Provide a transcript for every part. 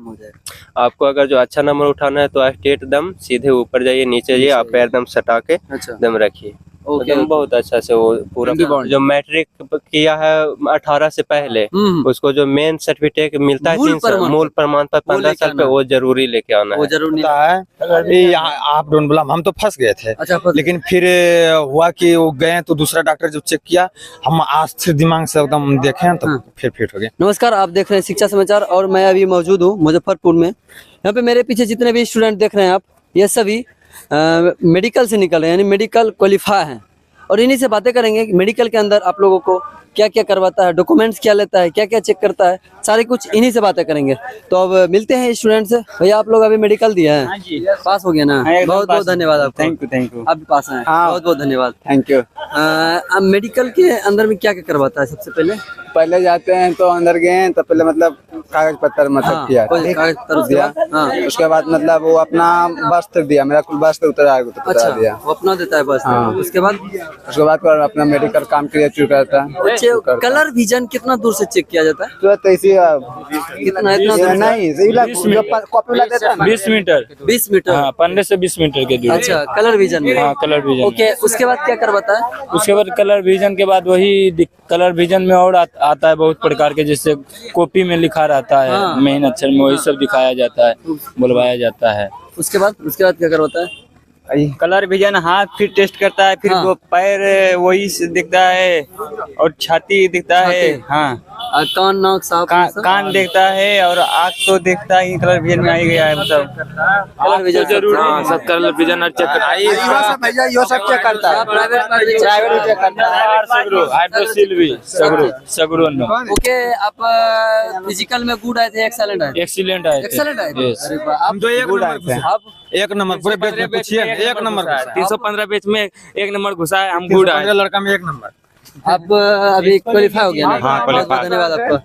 हो जाएगा। आपको अगर जो अच्छा नंबर उठाना है तो स्ट्रेट दम सीधे ऊपर जाइए, नीचे जाइए, आप पैर दम सटा के अच्छा दम रखिए। ओके एकदम बहुत अच्छा से वो पूरा जो मैट्रिक किया है 18 से पहले उसको जो मेन सर्टिफिकेट मिलता है मूल 3 साल मूल प्रमाण पत्र 15 साल पे वो जरूरी लेके आना वो है। जरूर नहीं है आप डोंट बोला, हम तो फंस गए थे। अच्छा फंस लेकिन फिर हुआ कि वो गए तो दूसरा डॉक्टर जब चेक किया, हम अस्थिर दिमाग से एकदम देखे तो फिर फिट हो गए। नमस्कार, आप देख रहे हैं शिक्षा समाचार और मैं अभी मौजूद हूँ मुजफ्फरपुर में। यहाँ पे मेरे पीछे जितने भी स्टूडेंट देख रहे हैं आप, ये सभी मेडिकल से निकल रहे हैं, यानी मेडिकल क्वालिफाई हैं। और इन्हीं से बातें करेंगे कि मेडिकल के अंदर आप लोगों को क्या क्या करवाता है, डॉक्यूमेंट्स क्या लेता है, क्या क्या चेक करता है, सारी कुछ इन्हीं से बातें करेंगे। तो अब मिलते हैं स्टूडेंट से। भैया आप लोग अभी मेडिकल दिया है? पास हो गया ना? बहुत बहुत धन्यवाद आपको। Thank you. आप भी पास हैं? बहुत बहुत धन्यवाद। Thank you. अब मेडिकल के अंदर में क्या क्या करवाता है? सबसे पहले जाते हैं तो अंदर गए तो पहले मतलब कागज पत्र मतलब किया, उसके बाद मतलब वो अपना वस्त्र दिया, मेरा कुल वस्त्र उतरा दिया, वो अपना देता है बस। उसके बाद अपना मेडिकल काम क्लियर करता है। कलर विजन कितना दूर से चेक किया जाता है? तो इसी इतना दूर नहीं 20 मीटर 20 मीटर। हाँ, 15 से 20 मीटर के दूर। अच्छा, कलर विजन में। हाँ, कलर विजन। ओके, उसके बाद क्या करवाता है? उसके बाद कलर विजन के बाद वही कलर विजन में और आता है बहुत प्रकार के, जैसे कॉपी में लिखा रहता है मेन अक्षर में, वही सब दिखाया जाता है, बुलवाया जाता है। उसके बाद क्या करवाता है? कलर विजन हाथ फिर टेस्ट करता है, फिर वो पैर वही से दिखता है और छाती दिखता है। हाँ, कान नाक साफ कान देखता है और आँख तो देखता है। कलर विजन में आ ही गया है, मतलब कलर विजन जरूरी। हाँ, सब कलर विजन चेक करता है, भैया ये सब चेक करता है, प्राइवेट चेक करता है, हाइड्रोसिल भी सगरो। ओके, आप फिजिकल में गुड आए थे? एक्सेलेंट आए? एक्सीलेंट आए थे। एक्सेलेंट आए थे। Yes. अरे वाह, आप तो एक नंबर पूरे बैच में पूछिए, एक नंबर 315 बैच में 1 नंबर घुसा है, हम गुड आए। लड़का में 1 नंबर। आप अभी क्वालिफाई हो गया ना? हाँ, बहुत बहुत धन्यवाद आपका।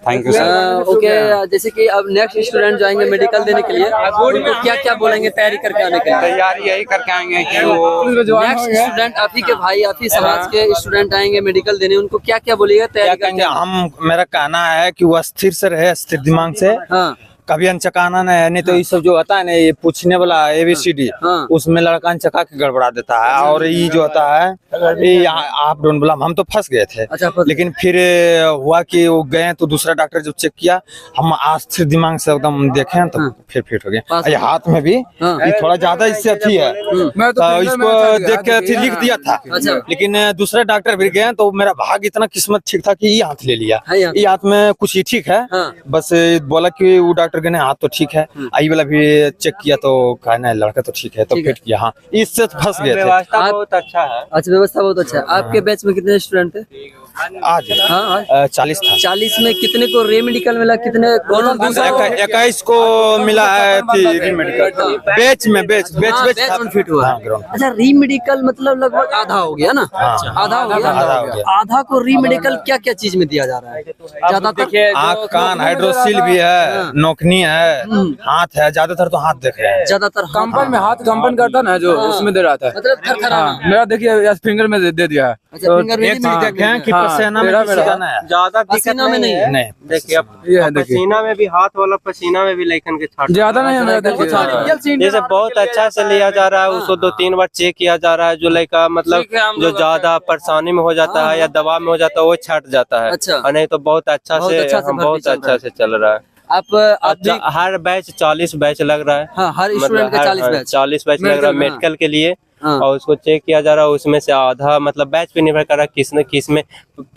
Thank you sir. ओके, जैसे कि अब नेक्स्ट स्टूडेंट जो आएंगे मेडिकल देने के लिए, उनको क्या क्या बोलेंगे तैयारी करके आने के लिए? तैयारी यही करके आएंगे कि वो नेक्स्ट स्टूडेंट आप ही के भाई, आप ही समाज के स्टूडेंट आएंगे मेडिकल देने, उनको क्या क्या बोलिएगा तैयारी करके? हम मेरा कहना है कि वो स्थिर से रहे, स्थिर दिमाग से। हाँ, कभी अनचकाना नहीं तो ये सब जो होता है ना, ये पूछने वाला ABCD, उसमें लड़का अनचका के गड़बड़ा देता है। और ये जो होता है ये आप डोंट बोला, हम तो फंस गए थे। अच्छा, लेकिन फिर हुआ कि वो गए तो दूसरा डॉक्टर जब चेक किया, हम अस्थिर दिमाग से एकदम देखे तो फिर फिट हो गए। ये हाथ में भी ये थोड़ा ज्यादा इससे अच्छी है, तो इसको देख के लिख दिया था। लेकिन दूसरे डॉक्टर भी गए तो मेरा भाग इतना किस्मत ठीक था कि ये हाथ ले लिया। ये हाथ में कुछ ही ठीक है, बस बोला कि वो डॉक्टर कहने हाथ तो ठीक है। आई वाला भी चेक किया तो कहना है लड़का तो ठीक है, तो फिट किया। हाँ, इससे फंस गए थे। व्यवस्था बहुत अच्छा है। अच्छा, व्यवस्था बहुत अच्छा है। आपके बैच में कितने स्टूडेंट थे आज? 40 था। 40 में कितने को री मेडिकल मिला? कितने 21 को मिला है री मेडिकल बैच में। बैच फिट हुआ। अच्छा, री मेडिकल मतलब लगभग आधा हो गया ना? आधा हो गया। आधा को री मेडिकल क्या क्या चीज में दिया जा रहा है? ज्यादातर आँख कान हाइड्रोसिल भी है, नोकनी है, हाथ है, ज्यादातर तो हाथ देख रहे हैं। ज्यादातर कंपन में हाथ कंपन करता ना, जो उसमें दे रहा था, मतलब थरथराना। मेरा देखिए फिंगर में दे दिया है। अच्छा, फिंगर में देखें कि पसीना में ज्यादा पसीना में नहीं है। नहीं, देखिए पसीना में भी, हाथ वाला पसीना में भी लेखन के छाट ज्यादा नहीं है। जैसे बहुत अच्छा से लिया जा रहा है, उसको 2-3 बार चेक किया जा रहा है। जो लड़का मतलब जो ज्यादा परेशानी में हो जाता है या दबाव में हो जाता है वो छट जाता है। अच्छा, नहीं तो बहुत अच्छा से चल रहा है। आप हर बैच 40 बैच लग रहा है। हाँ, हर स्टूडेंट का 40 बैच लग रहा है मेडिकल के लिए। और उसको चेक किया जा रहा है, उसमें से आधा मतलब बैच पे निर्भर कर रहा है किस में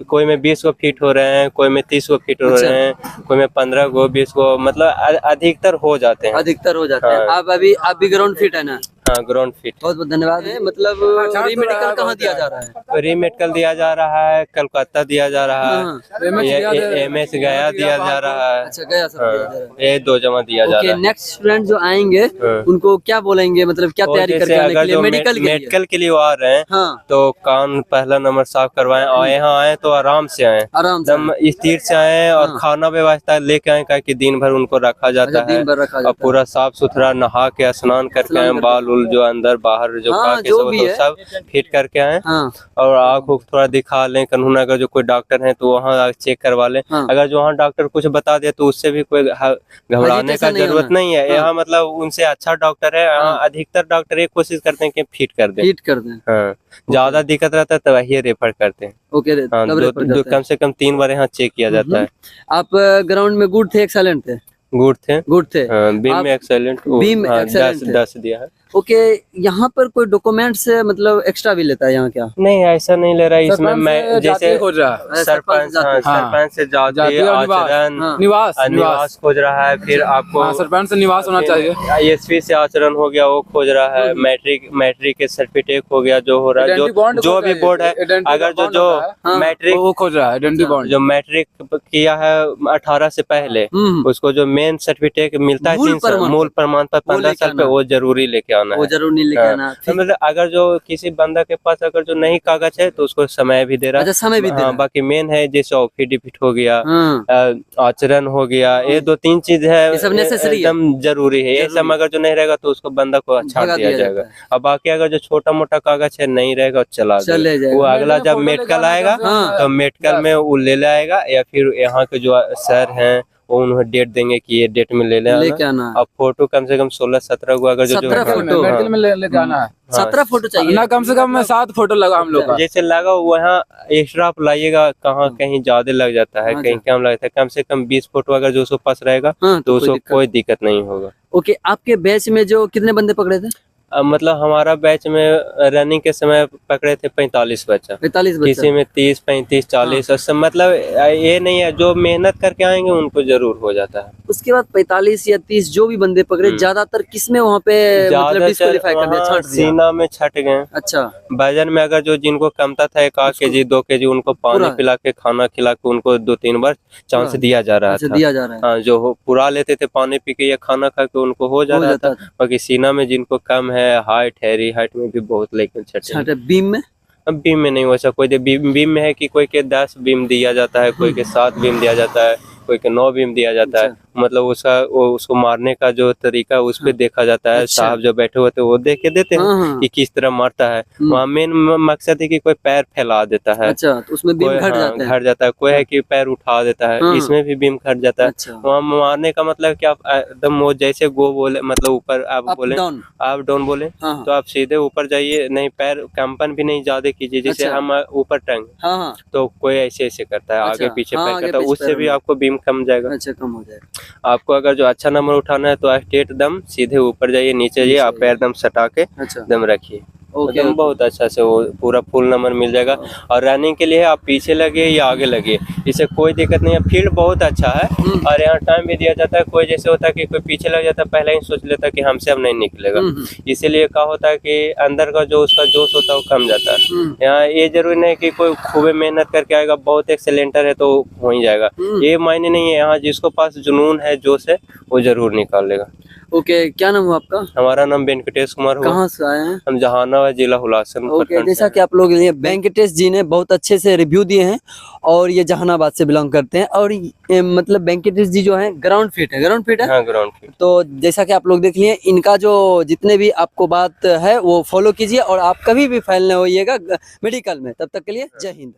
कोई में 20 को फिट हो रहे हैं, कोई में 30 को फिट हो रहे हैं, कोई में 15 को 20 को, मतलब अधिकतर हो जाते हैं। आप भी ग्राउंड फिट है ना? हाँ, ग्राउंड फिट। बहुत बहुत धन्यवाद है। मतलब री मेडिकल कहाँ दिया जा रहा है? री मेडिकल दिया जा रहा है कलकत्ता, दिया जा रहा है MS गया दिया जा रहा है। अच्छा, गया सब दिया जा रहा है। ये 2 जमा दिया जा रहा है। नेक्स्ट स्टूडेंट जो आएंगे उनको क्या बोलेंगे, मतलब क्या तैयारी करके आने के लिए? मेडिकल के लिए वो आ रहे हैं तो कान पहला नंबर साफ करवाएं, और यहाँ आए तो आराम से आए, एकदम स्थिर से आए, और खाना व्यवस्था लेके आए, कि दिन भर उनको रखा जाता है, और पूरा साफ सुथरा नहा के स्नान करके आए, बाल उल जो अंदर बाहर जो हाँ, के जो सब भी तो है। सब फिट करके आए। हाँ और आँख को थोड़ा दिखा लें कानून, अगर जो कोई डॉक्टर है तो वहाँ चेक करवा लें। हाँ। अगर जो वहाँ डॉक्टर कुछ बता दे तो उससे भी कोई घबराने का Hesitation नहीं जरूरत होना। नहीं है। हाँ। यहाँ मतलब उनसे अच्छा डॉक्टर है। यहाँ हाँ। अधिकतर डॉक्टर ये कोशिश करते हैं कि फिट कर दें। हिट कर दें। हाँ, ज्यादा दिक्कत रहता है तो वही रेफर करते हैं। ओके हाँ, तब रेफर करते हैं। कम से कम 3 बार यहाँ चेक किया जाता है। आप ग्राउंड में गुड थे एक्सेलेंट थे? गुड थे। गुड थे। बीम आप में एक्सेलेंट। बीम excellent थे। 10 दिया है। ओके, यहाँ पर कोई डॉक्यूमेंट्स मतलब एक्स्ट्रा भी लेता है यहाँ क्या? नहीं, ऐसा नहीं ले रहा है। इसमें मैं जैसे खोज रहा है। सरपंच, हाँ, सरपंच से जाति, जाति और निवास। आचरण, हाँ। निवास खोज रहा है। फिर आपको सरपंच से निवास होना चाहिए। एसपी से आचरण हो गया, वो खोज रहा है। मैट्रिक के सर्टिफिकेट हो गया जो हो रहा है, जो भी बोर्ड है। अगर जो मैट्रिक वो खोज रहा है आइडेंटिटी बॉन्ड। जो मैट्रिक किया है 18 से पहले, उसको जो मेन सर्टिफिकेट मिलता है 3 साल, मूल प्रमाण पत्र 15 साल पे, वो जरूरी लेके आना वो है। जरूर नहीं लेके हाँ। आना। तो मतलब अगर जो किसी बंदा के पास अगर जो नहीं कागज है तो उसको समय भी दे रहा है। अच्छा, समय भी दे रहा है। बाकी मेन है जैसे एफिडेविट हो गया, हाँ। आचरण हो गया, ये 2-3 चीज है, ये सब necessary है। एकदम जरूरी है। ये सब अगर जो नहीं रहेगा तो उसको बंदा को छाड़ भगा दिया दिया जाएगा। जाता है। अब बाकी अगर जो छोटा मोटा कागज है नहीं रहेगा चला चले जाएगा। वो जाएगा। अगला जब मेडिकल आएगा हाँ। तो मेडिकल में वो ले आएगा, या फिर यहाँ के जो सर हैं वो उन्हें डेट देंगे कि ये डेट में लेके आना। आना है। अब फोटो कम से कम 16-17 को अगर जो 17 हाँ, फोटो। मेडिकल में लेके आना है। 17 फोटो चाहिए ना, कम से कम 7 फोटो लगा हम लोग का। जैसे लगा वहाँ एक्स्ट्रा आप लाइएगा, कहाँ कहीं ज्यादा लग जाता है, हाँ, कहीं कम लगता है। कम से कम 20 फोटो अगर जो उसके पास रहेगा हाँ, तो उसको दिक्कत कोई दिक्कत नहीं होगा। ओके, आपके बैच में जो कितने बंदे पकड़े थे? अब मतलब हमारा बैच में रनिंग के समय पकड़े थे 45 बच्चा। 45 बच्चा। किसी में 30, 35, 40 और सब। मतलब ये नहीं है, जो मेहनत करके आएंगे उनको जरूर हो जाता है। उसके बाद 45 या 30 जो भी बंदे पकड़े, ज्यादातर किसमें वहाँ पे मतलब डिस्क्वालीफाई कर दिया, छांट दिया? सीना में छट गए। अच्छा। वजन में अगर जो जिनको कमता था 1 केजी 2 केजी, उनको पानी पूरा? पिला के खाना खिला के उनको 2-3 बार चांस पूरा? दिया जा रहा अच्छा, था। दिया जा रहा है। हाँ, जो पूरा लेते थे पानी पी के या खाना खा के उनको हो जा रहा था। बाकी सीना में जिनको कम है, हाइट में भी बहुत लेकिन छठे। बीम में? अब बीम में नहीं वैसा कोई बीम में है कि कोई के 10 बीम दिया जाता है, कोई के 7 बीम दिया जाता है, कोई के 9 बीम दिया जाता है। मतलब उसको मारने का जो तरीका उस पे देखा जाता है। अच्छा। साहब जो बैठे होते हैं वो देख के देते हैं कि किस तरह मारता है। वहाँ मेन मकसद है कि कोई पैर फैला देता है। अच्छा, तो उसमें बीम घट जाता है। घट जाता है। कोई है कि पैर उठा देता है, इसमें भी बीम घट जाता है। अच्छा। वहाँ मारने का मतलब कि आप एकदम वो जैसे गो बोले, मतलब ऊपर आप बोले, आप डाउन बोले तो आप सीधे ऊपर जाइए। नहीं, पैर कंपन भी नहीं ज्यादा कीजिए। जैसे अच्छा। हम ऊपर टंग तो कोई ऐसे ऐसे करता है, आगे पीछे पैर करता है, उससे भी आपको बीम कम जाएगा। अच्छा, कम हो जाएगा। आपको अगर जो अच्छा नंबर उठाना है तो स्ट्रेट दम सीधे ऊपर जाइए, नीचे जाइए, आप पैर दम सटा के दम रखिए। एकदम बहुत अच्छा से वो पूरा फुल नंबर मिल जाएगा। और रनिंग के लिए आप पीछे लगे या आगे लगे, इससे कोई दिक्कत नहीं है। फील्ड बहुत अच्छा है और यहाँ टाइम भी दिया जाता है। कोई जैसे होता है कि कोई पीछे लग जाता है, पहले ही सोच लेता है कि हमसे अब नहीं निकलेगा, इसीलिए क्या होता है कि अंदर का जो उसका जोश होता है वो कम जाता है। यहाँ ये जरूरी नहीं कि कोई खूब मेहनत करके आएगा, बहुत एक्सेलेंटर है तो हो ही जाएगा, ये मायने नहीं है। यहाँ जिसको पास जुनून है, जोश है, वो जरूर निकाल लेगा। ओके, क्या नाम हुआ आपका? हमारा नाम वेंकटेश कुमार हुआ। कहाँ से आए हैं? हम जहानाबाद जिला हुलासन। ओके, जैसा कि आप लोग वेंकटेश जी ने बहुत अच्छे से रिव्यू दिए हैं और ये जहानाबाद से बिलोंग करते हैं। और मतलब वेंकटेश जी जो है ग्राउंड फिट है। हाँ, ग्राउंड फिट। तो जैसा कि आप लोग देख लिए, इनका जो जितने भी आपको बात है वो फॉलो कीजिए और आप कभी भी फेल न होइएगा मेडिकल में। तब तक के लिए जय हिंद।